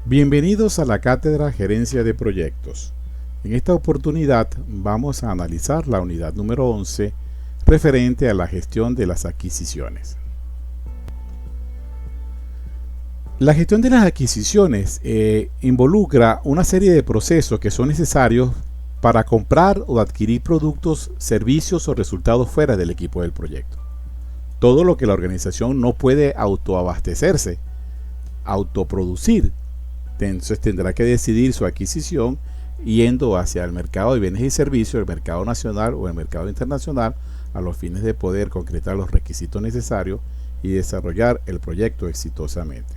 Bienvenidos a la Cátedra Gerencia de Proyectos. En esta oportunidad vamos a analizar la unidad número 11 referente a la gestión de las adquisiciones. La gestión de las adquisiciones involucra una serie de procesos que son necesarios para comprar o adquirir productos, servicios o resultados fuera del equipo del proyecto. Todo lo que la organización no puede autoabastecerse, autoproducir, entonces tendrá que decidir su adquisición yendo hacia el mercado de bienes y servicios, el mercado nacional o el mercado internacional, a los fines de poder concretar los requisitos necesarios y desarrollar el proyecto exitosamente.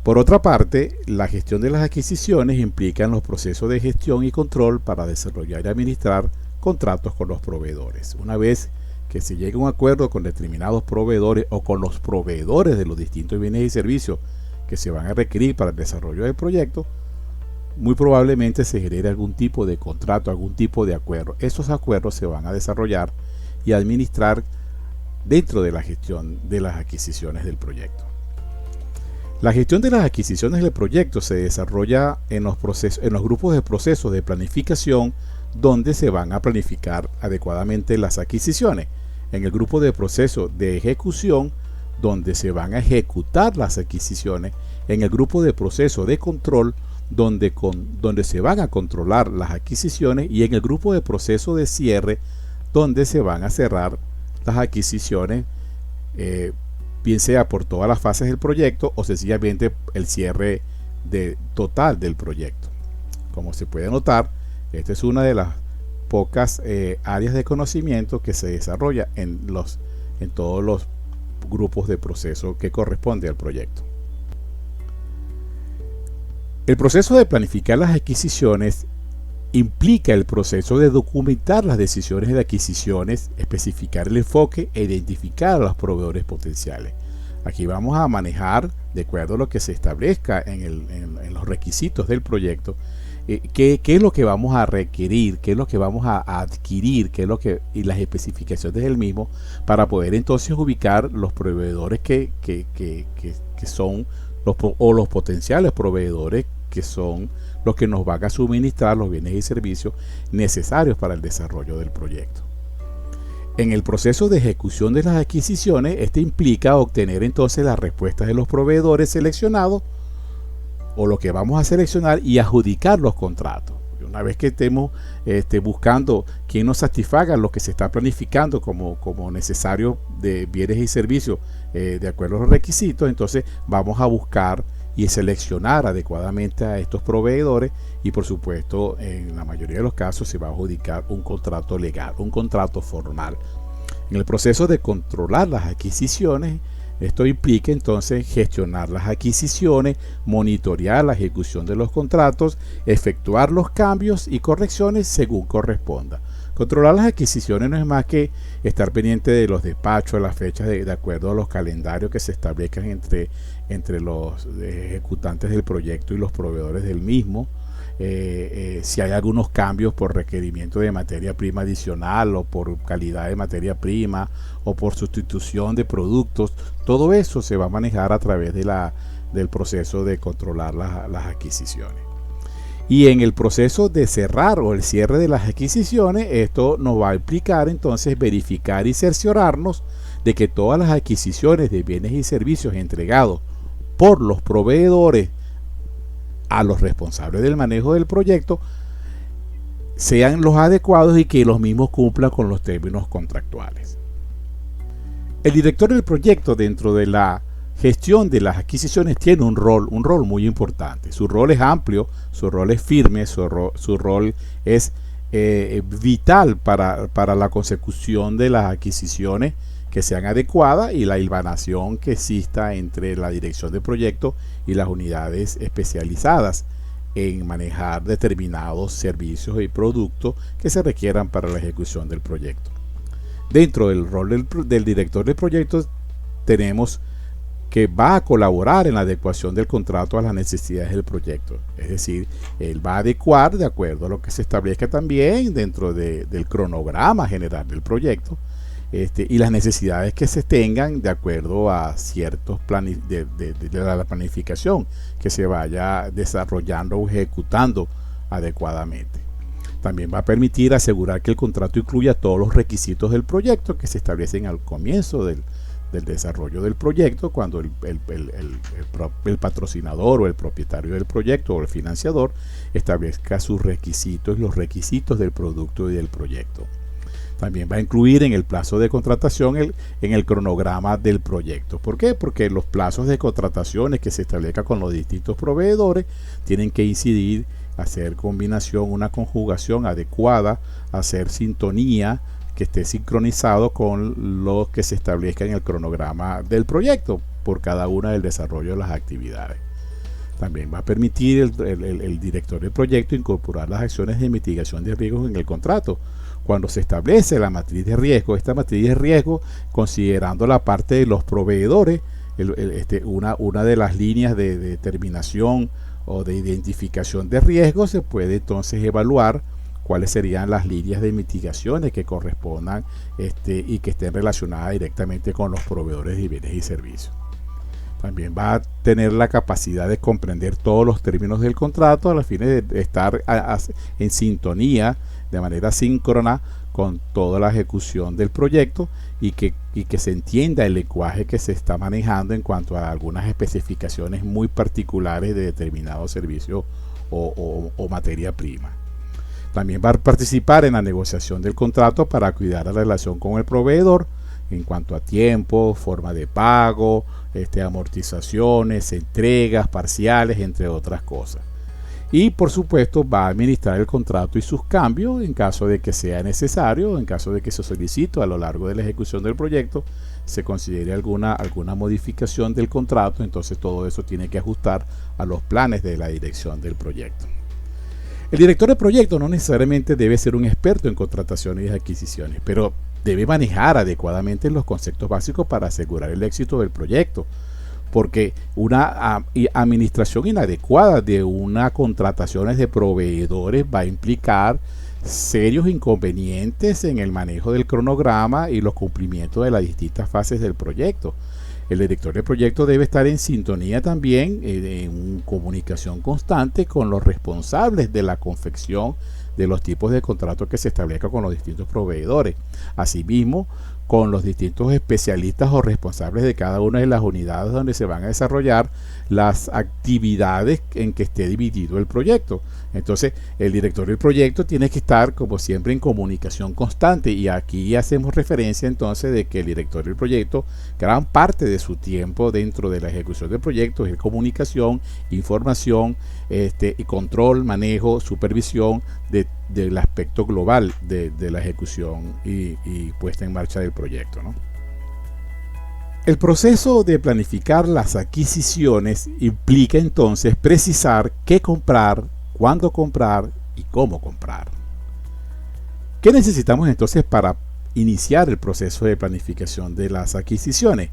Por otra parte, la gestión de las adquisiciones implica los procesos de gestión y control para desarrollar y administrar contratos con los proveedores. Una vez que se llegue a un acuerdo con determinados proveedores o con los proveedores de los distintos bienes y servicios que se van a requerir para el desarrollo del proyecto, muy probablemente se genere algún tipo de contrato, algún tipo de acuerdo. Esos acuerdos se van a desarrollar y administrar dentro de la gestión de las adquisiciones del proyecto. La gestión de las adquisiciones del proyecto se desarrolla en los grupos de procesos de planificación, donde se van a planificar adecuadamente las adquisiciones. En el grupo de proceso de ejecución, donde se van a ejecutar las adquisiciones. En el grupo de proceso de control, donde se van a controlar las adquisiciones, y en el grupo de proceso de cierre, donde se van a cerrar las adquisiciones, bien sea por todas las fases del proyecto o sencillamente el cierre total del proyecto. Como se puede notar, esta es una de las pocas áreas de conocimiento que se desarrolla en todos los grupos de proceso que corresponde al proyecto. El proceso de planificar las adquisiciones implica el proceso de documentar las decisiones de adquisiciones, especificar el enfoque e identificar a los proveedores potenciales. Aquí vamos a manejar, de acuerdo a lo que se establezca en los requisitos del proyecto, qué es lo que vamos a requerir, qué es lo que vamos a adquirir, y las especificaciones del mismo, para poder entonces ubicar los proveedores que son los potenciales proveedores, que son los que nos van a suministrar los bienes y servicios necesarios para el desarrollo del proyecto. En el proceso de ejecución de las adquisiciones, este implica obtener entonces las respuestas de los proveedores seleccionados o lo que vamos a seleccionar y adjudicar los contratos. Una vez que estemos buscando quien nos satisfaga lo que se está planificando como necesario de bienes y servicios de acuerdo a los requisitos, entonces vamos a buscar y seleccionar adecuadamente a estos proveedores, y por supuesto en la mayoría de los casos se va a adjudicar un contrato legal, un contrato formal. En el proceso de controlar las adquisiciones, esto implica entonces gestionar las adquisiciones, monitorear la ejecución de los contratos, efectuar los cambios y correcciones según corresponda. Controlar las adquisiciones no es más que estar pendiente de los despachos, las fechas de acuerdo a los calendarios que se establezcan entre los ejecutantes del proyecto y los proveedores del mismo. Si hay algunos cambios por requerimiento de materia prima adicional, o por calidad de materia prima, o por sustitución de productos, todo eso se va a manejar a través del proceso de controlar las adquisiciones. Y en el proceso de cerrar o el cierre de las adquisiciones, esto nos va a implicar entonces verificar y cerciorarnos de que todas las adquisiciones de bienes y servicios entregados por los proveedores a los responsables del manejo del proyecto sean los adecuados y que los mismos cumplan con los términos contractuales. El director del proyecto, dentro de la gestión de las adquisiciones, tiene un rol muy importante. Su rol es amplio, su rol es firme, su rol es vital para la consecución de las adquisiciones que sean adecuadas y la hilvanación que exista entre la dirección de proyecto y las unidades especializadas en manejar determinados servicios y productos que se requieran para la ejecución del proyecto. Dentro del rol del director de proyectos tenemos que va a colaborar en la adecuación del contrato a las necesidades del proyecto. Es decir, él va a adecuar de acuerdo a lo que se establezca también dentro del cronograma general del proyecto, y las necesidades que se tengan de acuerdo a ciertos planes de la planificación que se vaya desarrollando o ejecutando adecuadamente. También va a permitir asegurar que el contrato incluya todos los requisitos del proyecto que se establecen al comienzo del desarrollo del proyecto, cuando el patrocinador o el propietario del proyecto o el financiador establezca sus requisitos, los requisitos del producto y del proyecto. También va a incluir en el plazo de contratación en el cronograma del proyecto. ¿Por qué? Porque los plazos de contrataciones que se establezcan con los distintos proveedores tienen que incidir, hacer combinación, una conjugación adecuada, hacer sintonía que esté sincronizado con lo que se establezca en el cronograma del proyecto por cada una del desarrollo de las actividades. También va a permitir el director del proyecto incorporar las acciones de mitigación de riesgos en el contrato. Cuando se establece la matriz de riesgo, esta matriz de riesgo, considerando la parte de los proveedores, una de las líneas de determinación o de identificación de riesgos, se puede entonces evaluar cuáles serían las líneas de mitigaciones que correspondan y que estén relacionadas directamente con los proveedores de bienes y servicios. También va a tener la capacidad de comprender todos los términos del contrato a la fin de estar en sintonía de manera síncrona con toda la ejecución del proyecto y que se entienda el lenguaje que se está manejando en cuanto a algunas especificaciones muy particulares de determinado servicio o materia prima. También va a participar en la negociación del contrato para cuidar la relación con el proveedor en cuanto a tiempo, forma de pago, amortizaciones, entregas parciales, entre otras cosas. Y por supuesto va a administrar el contrato y sus cambios en caso de que sea necesario, en caso de que se solicite a lo largo de la ejecución del proyecto se considere alguna modificación del contrato. Entonces todo eso tiene que ajustar a los planes de la dirección del proyecto. El director de proyecto no necesariamente debe ser un experto en contrataciones y adquisiciones, pero debe manejar adecuadamente los conceptos básicos para asegurar el éxito del proyecto, porque una administración inadecuada de unas contrataciones de proveedores va a implicar serios inconvenientes en el manejo del cronograma y los cumplimientos de las distintas fases del proyecto. El director de proyecto debe estar en sintonía también, en comunicación constante con los responsables de la confección de los tipos de contratos que se establezcan con los distintos proveedores. Asimismo, con los distintos especialistas o responsables de cada una de las unidades donde se van a desarrollar las actividades en que esté dividido el proyecto. Entonces, el director del proyecto tiene que estar, como siempre, en comunicación constante, y aquí hacemos referencia entonces de que el director del proyecto, gran parte de su tiempo dentro de la ejecución del proyecto es comunicación, información, y control, manejo, supervisión del aspecto global de la ejecución y puesta en marcha del proyecto, ¿no? El proceso de planificar las adquisiciones implica entonces precisar qué comprar, cuándo comprar y cómo comprar. ¿Qué necesitamos entonces para iniciar el proceso de planificación de las adquisiciones?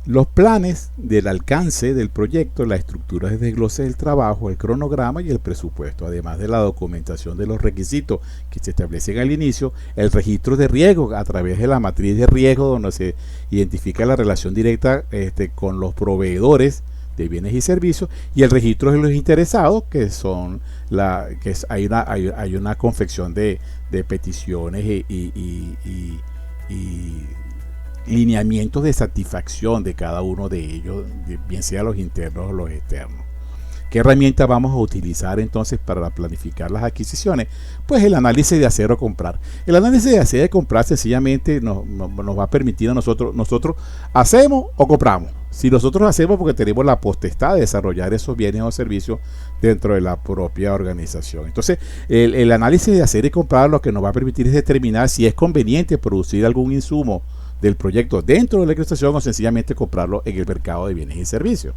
Los planes del alcance del proyecto, la estructura de desglose del trabajo, el cronograma y el presupuesto, además de la documentación de los requisitos que se establecen al inicio, el registro de riesgo a través de la matriz de riesgo donde se identifica la relación directa con los proveedores de bienes y servicios, y el registro de los interesados, que son hay una confección de peticiones y lineamientos de satisfacción de cada uno de ellos, bien sea los internos o los externos. ¿Qué herramienta vamos a utilizar entonces para planificar las adquisiciones? Pues el análisis de hacer o comprar. El análisis de hacer y comprar sencillamente nos va a permitir a nosotros hacemos o compramos. Si nosotros hacemos, porque tenemos la potestad de desarrollar esos bienes o servicios dentro de la propia organización. Entonces, el análisis de hacer y comprar lo que nos va a permitir es determinar si es conveniente producir algún insumo del proyecto dentro de la organización o sencillamente comprarlo en el mercado de bienes y servicios.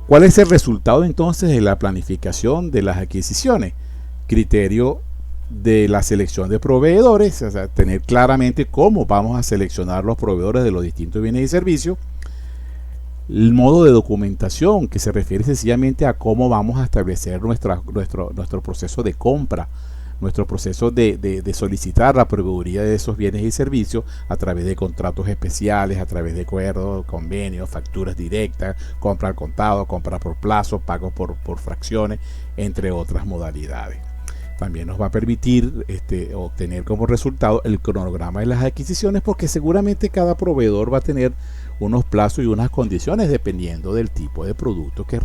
¿Cuál es el resultado entonces de la planificación de las adquisiciones? Criterio de la selección de proveedores, o sea, tener claramente cómo vamos a seleccionar los proveedores de los distintos bienes y servicios. El modo de documentación, que se refiere sencillamente a cómo vamos a establecer nuestro proceso de compra. nuestro proceso de solicitar la proveeduría de esos bienes y servicios a través de contratos especiales, a través de acuerdos, convenios, facturas directas, compra al contado, compra por plazo, pago por fracciones, entre otras modalidades. También nos va a permitir obtener como resultado el cronograma de las adquisiciones, porque seguramente cada proveedor va a tener unos plazos y unas condiciones dependiendo del tipo de producto que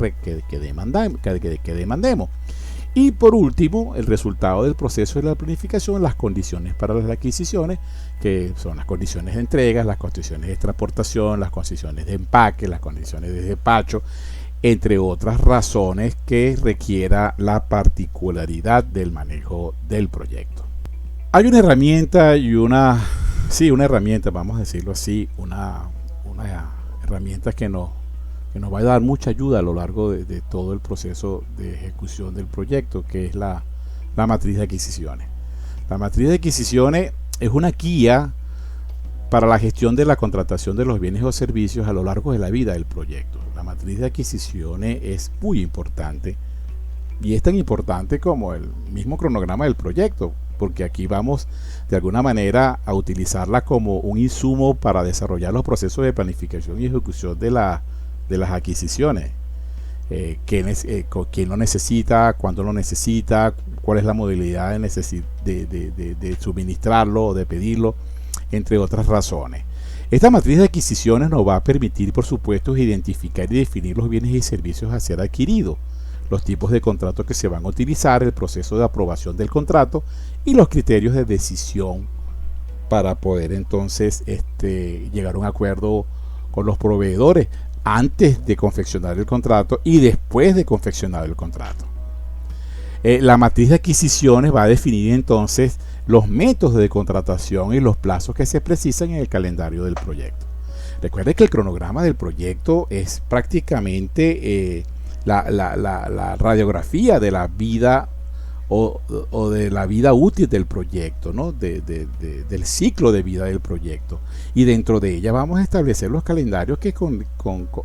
demandemos. Y por último, el resultado del proceso de la planificación, las condiciones para las adquisiciones, que son las condiciones de entrega, las condiciones de transportación, las condiciones de empaque, las condiciones de despacho, entre otras razones que requiera la particularidad del manejo del proyecto. Hay una herramienta y una herramienta, vamos a decirlo así, una herramienta que nos va a dar mucha ayuda a lo largo de todo el proceso de ejecución del proyecto, que es la matriz de adquisiciones. La matriz de adquisiciones es una guía para la gestión de la contratación de los bienes o servicios a lo largo de la vida del proyecto. La matriz de adquisiciones es muy importante, y es tan importante como el mismo cronograma del proyecto, porque aquí vamos de alguna manera a utilizarla como un insumo para desarrollar los procesos de planificación y ejecución de las adquisiciones. ¿Quién lo necesita? ¿Cuándo lo necesita? ¿Cuál es la modalidad de suministrarlo o de pedirlo? Entre otras razones. Esta matriz de adquisiciones nos va a permitir, por supuesto, identificar y definir los bienes y servicios a ser adquiridos, los tipos de contratos que se van a utilizar, el proceso de aprobación del contrato y los criterios de decisión para poder entonces llegar a un acuerdo con los proveedores antes de confeccionar el contrato y después de confeccionar el contrato. La matriz de adquisiciones va a definir entonces los métodos de contratación y los plazos que se precisan en el calendario del proyecto. Recuerde que el cronograma del proyecto es prácticamente la radiografía de la vida o de la vida útil del proyecto, ¿no? Del ciclo de vida del proyecto, y dentro de ella vamos a establecer los calendarios que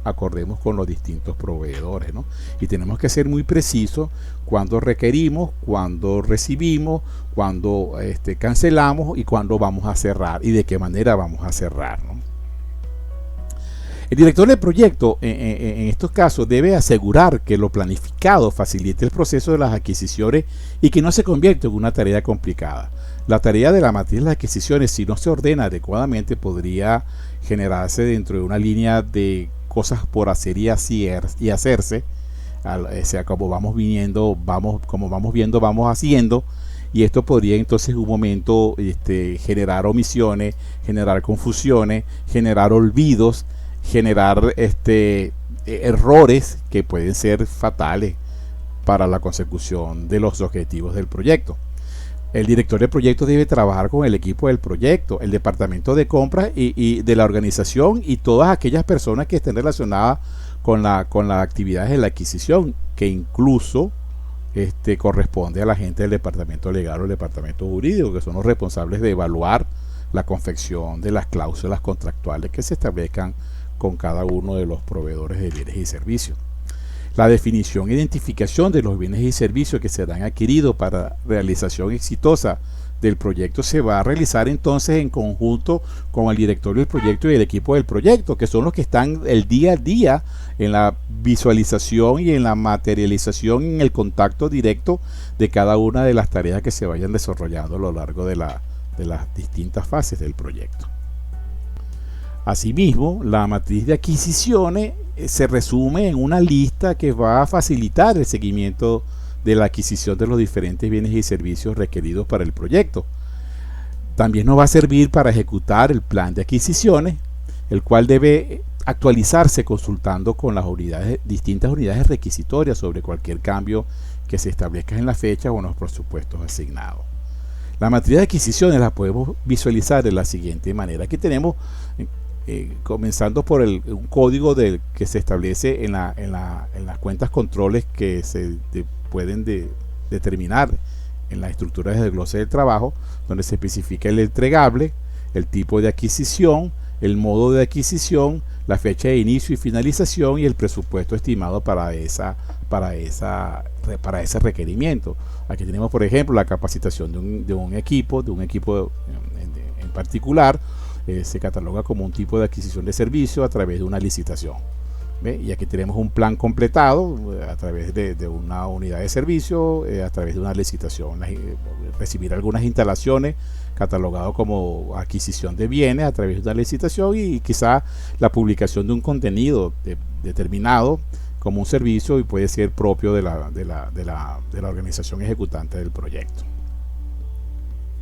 acordemos con los distintos proveedores, ¿no? Y tenemos que ser muy precisos cuando requerimos, cuando recibimos, cuando cancelamos y cuando vamos a cerrar y de qué manera vamos a cerrar, ¿no? El director del proyecto en estos casos debe asegurar que lo planificado facilite el proceso de las adquisiciones y que no se convierta en una tarea complicada. La tarea de la matriz de las adquisiciones, si no se ordena adecuadamente, podría generarse dentro de una línea de cosas por hacer y hacerse. O sea, como vamos viendo, vamos haciendo, y esto podría entonces en un momento generar omisiones, generar confusiones, generar olvidos, generar errores que pueden ser fatales para la consecución de los objetivos del proyecto. El director del proyecto debe trabajar con el equipo del proyecto, el departamento de compras y de la organización y todas aquellas personas que estén relacionadas con las actividades de la adquisición, que incluso corresponde a la gente del departamento legal o el departamento jurídico, que son los responsables de evaluar la confección de las cláusulas contractuales que se establezcan con cada uno de los proveedores de bienes y servicios. La definición e identificación de los bienes y servicios que serán adquiridos para realización exitosa del proyecto se va a realizar entonces en conjunto con el director del proyecto y el equipo del proyecto, que son los que están el día a día en la visualización y en la materialización, en el contacto directo de cada una de las tareas que se vayan desarrollando a lo largo de las distintas fases del proyecto. Asimismo, la matriz de adquisiciones se resume en una lista que va a facilitar el seguimiento de la adquisición de los diferentes bienes y servicios requeridos para el proyecto. También nos va a servir para ejecutar el plan de adquisiciones, el cual debe actualizarse consultando con las distintas unidades requisitorias sobre cualquier cambio que se establezca en la fecha o en los presupuestos asignados. La matriz de adquisiciones la podemos visualizar de la siguiente manera. Aquí tenemos comenzando por un código que se establece en las cuentas controles que se pueden determinar en las estructuras de desglose del trabajo, donde se especifica el entregable, el tipo de adquisición, el modo de adquisición, la fecha de inicio y finalización y el presupuesto estimado para ese requerimiento. Aquí tenemos, por ejemplo, la capacitación de un equipo en particular. Se cataloga como un tipo de adquisición de servicio a través de una licitación. ¿Ve? Y aquí tenemos un plan completado a través de una unidad de servicio, a través de una licitación. Recibir algunas instalaciones catalogado como adquisición de bienes a través de una licitación y quizá la publicación de un contenido determinado como un servicio y puede ser propio de la organización ejecutante del proyecto.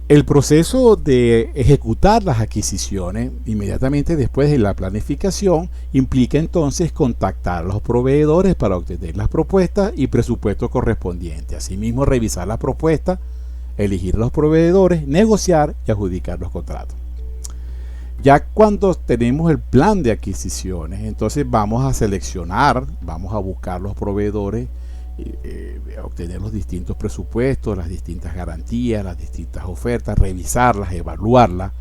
El proceso de ejecutar las adquisiciones inmediatamente después de la planificación implica entonces contactar a los proveedores para obtener las propuestas y presupuestos correspondientes. Asimismo, revisar las propuestas, elegir a los proveedores, negociar y adjudicar los contratos. Ya cuando tenemos el plan de adquisiciones, entonces vamos a seleccionar, vamos a buscar los proveedores, obtener los distintos presupuestos, las distintas garantías, las distintas ofertas, revisarlas, evaluarlas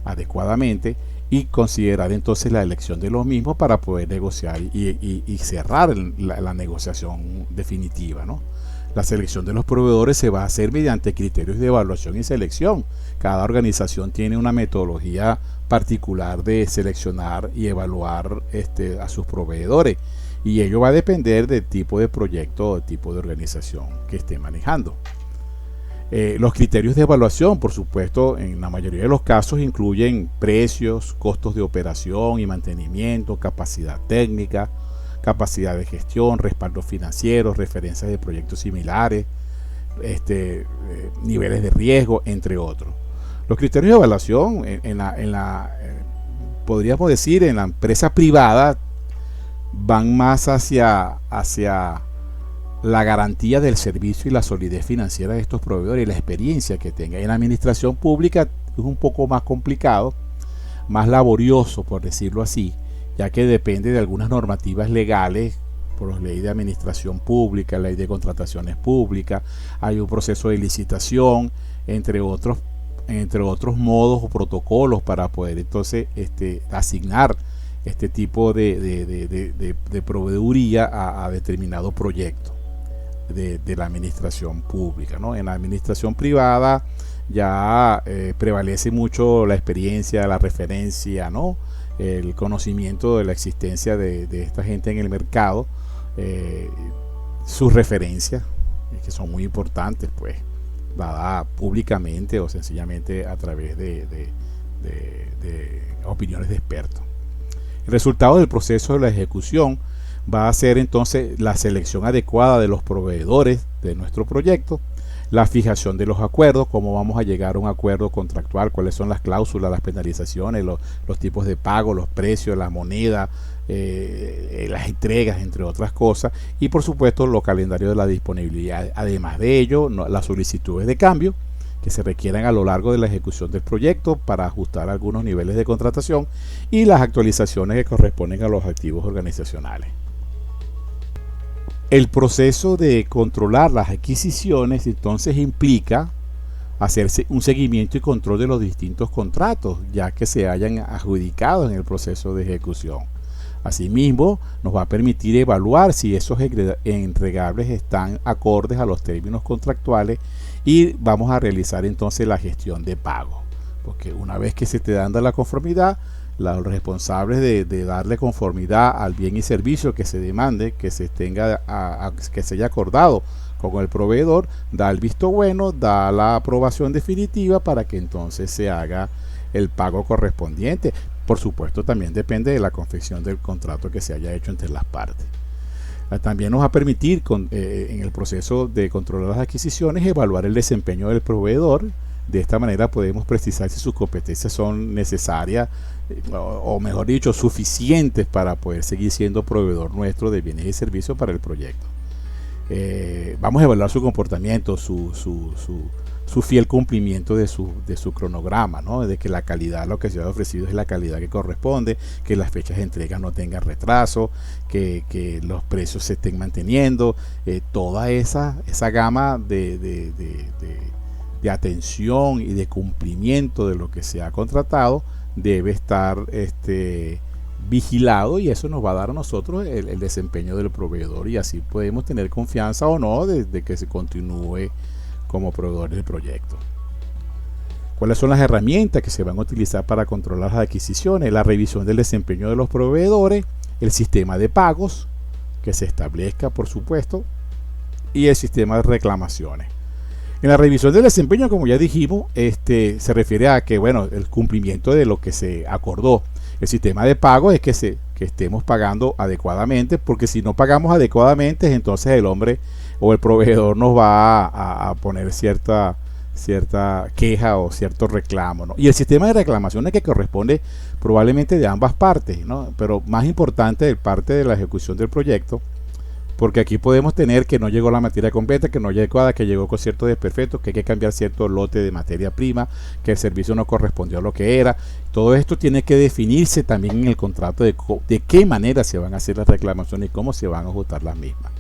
adecuadamente y considerar entonces la elección de los mismos para poder negociar y cerrar la negociación definitiva, ¿no? La selección de los proveedores se va a hacer mediante criterios de evaluación y selección. Cada organización tiene una metodología particular de seleccionar y evaluar a sus proveedores. Y ello va a depender del tipo de proyecto o tipo de organización que esté manejando. Los criterios de evaluación, por supuesto, en la mayoría de los casos incluyen precios, costos de operación y mantenimiento, capacidad técnica, capacidad de gestión, respaldo financiero, referencias de proyectos similares, niveles de riesgo, entre otros. Los criterios de evaluación, podríamos decir, en la empresa privada, van más hacia la garantía del servicio y la solidez financiera de estos proveedores y la experiencia que tengan. En la administración pública es un poco más complicado, más laborioso, por decirlo así, ya que depende de algunas normativas legales, por ley de administración pública, ley de contrataciones públicas, hay un proceso de licitación, entre otros modos o protocolos para poder entonces asignar este tipo de proveeduría a determinado proyecto de la administración pública, ¿no? En la administración privada ya prevalece mucho la experiencia, la referencia, ¿no? El conocimiento de la existencia de esta gente en el mercado, sus referencias, que son muy importantes, pues, dada públicamente o sencillamente a través de opiniones de expertos. El resultado del proceso de la ejecución va a ser entonces la selección adecuada de los proveedores de nuestro proyecto, la fijación de los acuerdos, cómo vamos a llegar a un acuerdo contractual, cuáles son las cláusulas, las penalizaciones, los tipos de pago, los precios, la moneda, las entregas, entre otras cosas, y por supuesto los calendarios de la disponibilidad. Además de ello, las solicitudes de cambio que se requieran a lo largo de la ejecución del proyecto para ajustar algunos niveles de contratación y las actualizaciones que corresponden a los activos organizacionales. El proceso de controlar las adquisiciones entonces implica hacerse un seguimiento y control de los distintos contratos ya que se hayan adjudicado en el proceso de ejecución. Asimismo, nos va a permitir evaluar si esos entregables están acordes a los términos contractuales y vamos a realizar entonces la gestión de pago. Porque una vez que se te da la conformidad, los responsables de darle conformidad al bien y servicio que se demande, que se haya acordado con el proveedor, da el visto bueno, da la aprobación definitiva para que entonces se haga el pago correspondiente. Por supuesto, también depende de la confección del contrato que se haya hecho entre las partes. También nos va a permitir en el proceso de controlar las adquisiciones evaluar el desempeño del proveedor. De esta manera podemos precisar si sus competencias son necesarias o mejor dicho suficientes para poder seguir siendo proveedor nuestro de bienes y servicios para el proyecto. Vamos a evaluar su comportamiento, su fiel cumplimiento de su cronograma, ¿no? De que la calidad, lo que se ha ofrecido es la calidad que corresponde, que las fechas de entrega no tengan retraso, que los precios se estén manteniendo, toda esa gama de atención y de cumplimiento de lo que se ha contratado debe estar vigilado, y eso nos va a dar a nosotros el desempeño del proveedor, y así podemos tener confianza o no de que se continúe como proveedor del proyecto. ¿Cuáles son las herramientas que se van a utilizar para controlar las adquisiciones? La revisión del desempeño de los proveedores, el sistema de pagos que se establezca, por supuesto, y el sistema de reclamaciones. En la revisión del desempeño, como ya dijimos, se refiere a que, bueno, el cumplimiento de lo que se acordó. El sistema de pago es que estemos pagando adecuadamente, porque si no pagamos adecuadamente, entonces el hombre o el proveedor nos va a poner cierta queja o cierto reclamo, ¿no? Y el sistema de reclamaciones, que corresponde probablemente de ambas partes, ¿no? Pero más importante de parte de la ejecución del proyecto, porque aquí podemos tener que no llegó la materia completa, que no llegó adecuada, que llegó con ciertos desperfectos, que hay que cambiar cierto lote de materia prima, que el servicio no correspondió a lo que era. Todo esto tiene que definirse también en el contrato de qué manera se van a hacer las reclamaciones y cómo se van a ajustar las mismas.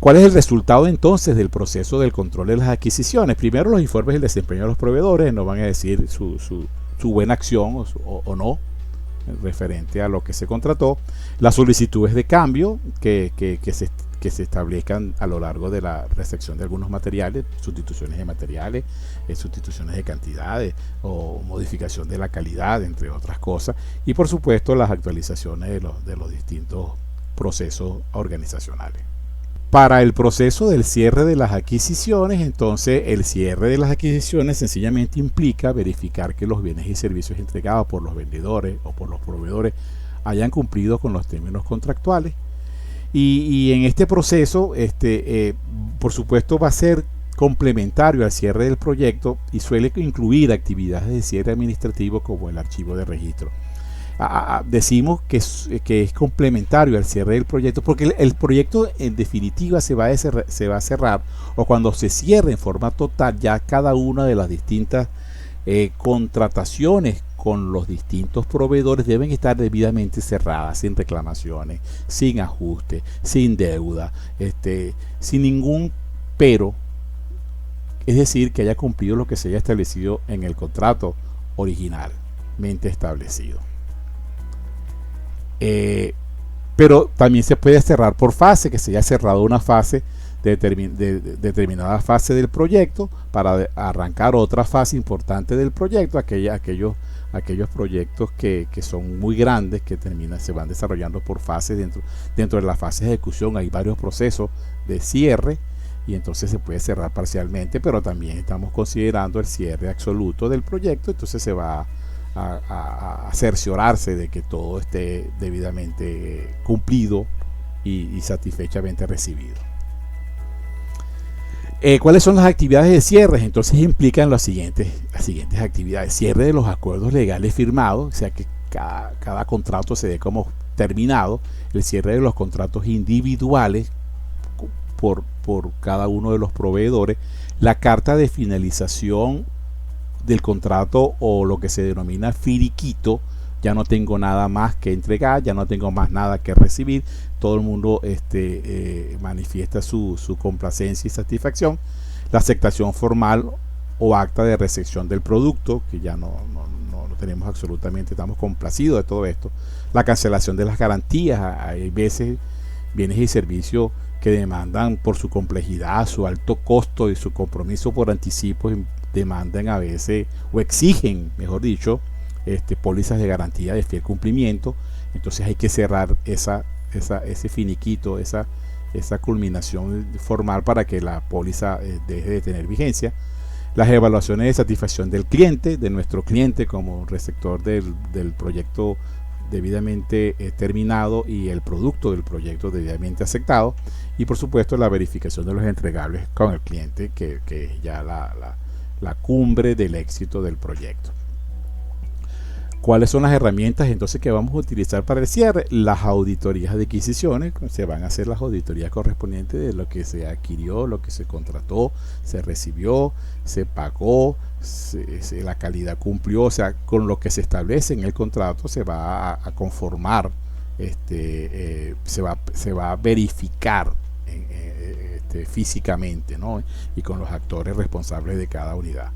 ¿Cuál es el resultado entonces del proceso del control de las adquisiciones? Primero, los informes del desempeño de los proveedores nos van a decir su buena acción o no referente a lo que se contrató. Las solicitudes de cambio que se establezcan a lo largo de la recepción de algunos materiales, sustituciones de materiales, sustituciones de cantidades o modificación de la calidad, entre otras cosas. Y por supuesto las actualizaciones de los distintos procesos organizacionales. Para el proceso del cierre de las adquisiciones, entonces el cierre de las adquisiciones sencillamente implica verificar que los bienes y servicios entregados por los vendedores o por los proveedores hayan cumplido con los términos contractuales, y en este proceso por supuesto va a ser complementario al cierre del proyecto y suele incluir actividades de cierre administrativo como el archivo de registro. Decimos que es complementario al cierre del proyecto, porque el proyecto en definitiva se va a cerrar, o cuando se cierre en forma total, ya cada una de las distintas contrataciones con los distintos proveedores deben estar debidamente cerradas, sin reclamaciones, sin ajuste, sin deuda, sin ningún pero, es decir, que haya cumplido lo que se haya establecido en el contrato originalmente establecido. Pero también se puede cerrar por fase, que se haya cerrado una fase de determinada fase del proyecto para arrancar otra fase importante del proyecto, aquellos proyectos que son muy grandes, que se van desarrollando por fases. Dentro de la fase de ejecución hay varios procesos de cierre, y entonces se puede cerrar parcialmente, pero también estamos considerando el cierre absoluto del proyecto. Entonces se va a cerciorarse de que todo esté debidamente cumplido y satisfechamente recibido. ¿Cuáles son las actividades de cierre? Entonces implican las siguientes actividades: cierre de los acuerdos legales firmados, o sea que cada contrato se dé como terminado; el cierre de los contratos individuales por cada uno de los proveedores; la carta de finalización del contrato, o lo que se denomina finiquito. Ya no tengo nada más que entregar, ya no tengo más nada que recibir. Todo el mundo manifiesta su complacencia y satisfacción. La aceptación formal o acta de recepción del producto, que ya no tenemos absolutamente, estamos complacidos de todo esto. La cancelación de las garantías. Hay veces bienes y servicios que demandan, por su complejidad, su alto costo y su compromiso por anticipo, demandan a veces, o exigen, mejor dicho, pólizas de garantía de fiel cumplimiento. Entonces hay que cerrar ese finiquito, esa culminación formal, para que la póliza deje de tener vigencia. Las evaluaciones de satisfacción del cliente, de nuestro cliente como receptor del proyecto debidamente terminado, y el producto del proyecto debidamente aceptado. Y por supuesto la verificación de los entregables con el cliente, que es ya la cumbre del éxito del proyecto. ¿Cuáles son las herramientas entonces que vamos a utilizar para el cierre? Las auditorías de adquisiciones. Se van a hacer las auditorías correspondientes de lo que se adquirió, lo que se contrató, se recibió, se pagó, la calidad cumplió. O sea, con lo que se establece en el contrato se va a conformar, se va a verificar físicamente, ¿no? Y con los actores responsables de cada unidad.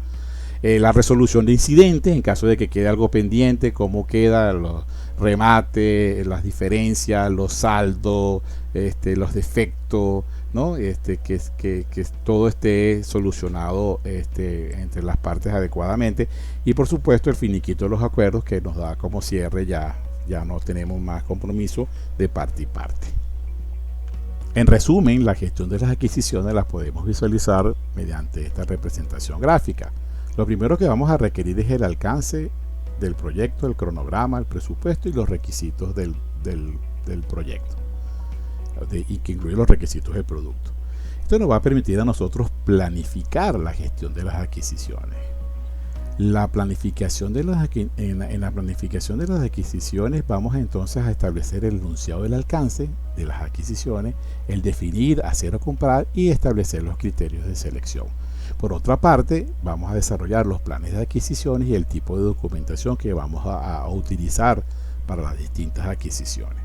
La resolución de incidentes en caso de que quede algo pendiente, cómo queda los remates, las diferencias, los saldos, los defectos, ¿no? Que todo esté solucionado entre las partes adecuadamente, y por supuesto el finiquito de los acuerdos, que nos da como cierre ya no tenemos más compromiso de parte y parte. En resumen, la gestión de las adquisiciones las podemos visualizar mediante esta representación gráfica. Lo primero que vamos a requerir es el alcance del proyecto, el cronograma, el presupuesto y los requisitos del proyecto, y que incluye los requisitos del producto. Esto nos va a permitir a nosotros planificar la gestión de las adquisiciones. En la planificación de las adquisiciones vamos entonces a establecer el enunciado del alcance de las adquisiciones, el definir, hacer o comprar y establecer los criterios de selección. Por otra parte, vamos a desarrollar los planes de adquisiciones y el tipo de documentación que vamos a utilizar para las distintas adquisiciones.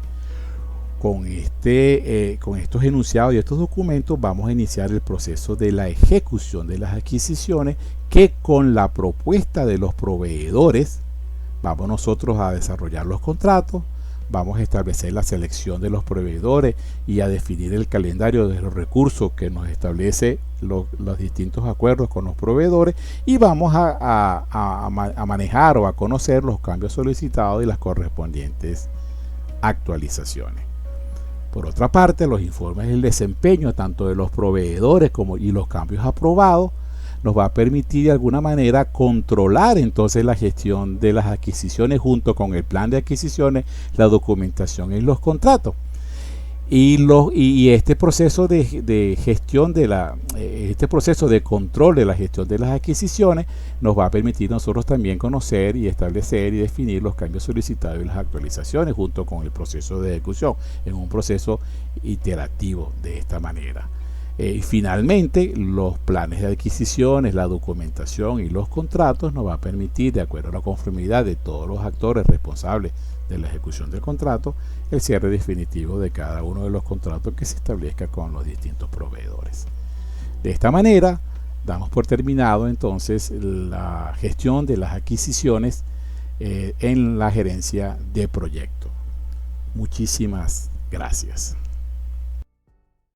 Con estos enunciados y estos documentos vamos a iniciar el proceso de la ejecución de las adquisiciones, que con la propuesta de los proveedores vamos nosotros a desarrollar los contratos, vamos a establecer la selección de los proveedores y a definir el calendario de los recursos que nos establece los distintos acuerdos con los proveedores, y vamos a manejar o a conocer los cambios solicitados y las correspondientes actualizaciones. Por otra parte, los informes del desempeño tanto de los proveedores y los cambios aprobados nos va a permitir de alguna manera controlar entonces la gestión de las adquisiciones junto con el plan de adquisiciones, la documentación y los contratos. Y este proceso de gestión este proceso de control de la gestión de las adquisiciones nos va a permitir nosotros también conocer y establecer y definir los cambios solicitados y las actualizaciones junto con el proceso de ejecución, en un proceso iterativo de esta manera. Y finalmente, los planes de adquisiciones, la documentación y los contratos nos va a permitir, de acuerdo a la conformidad de todos los actores responsables de la ejecución del contrato, el cierre definitivo de cada uno de los contratos que se establezca con los distintos proveedores. De esta manera, damos por terminado entonces la gestión de las adquisiciones en la gerencia de proyecto. Muchísimas gracias.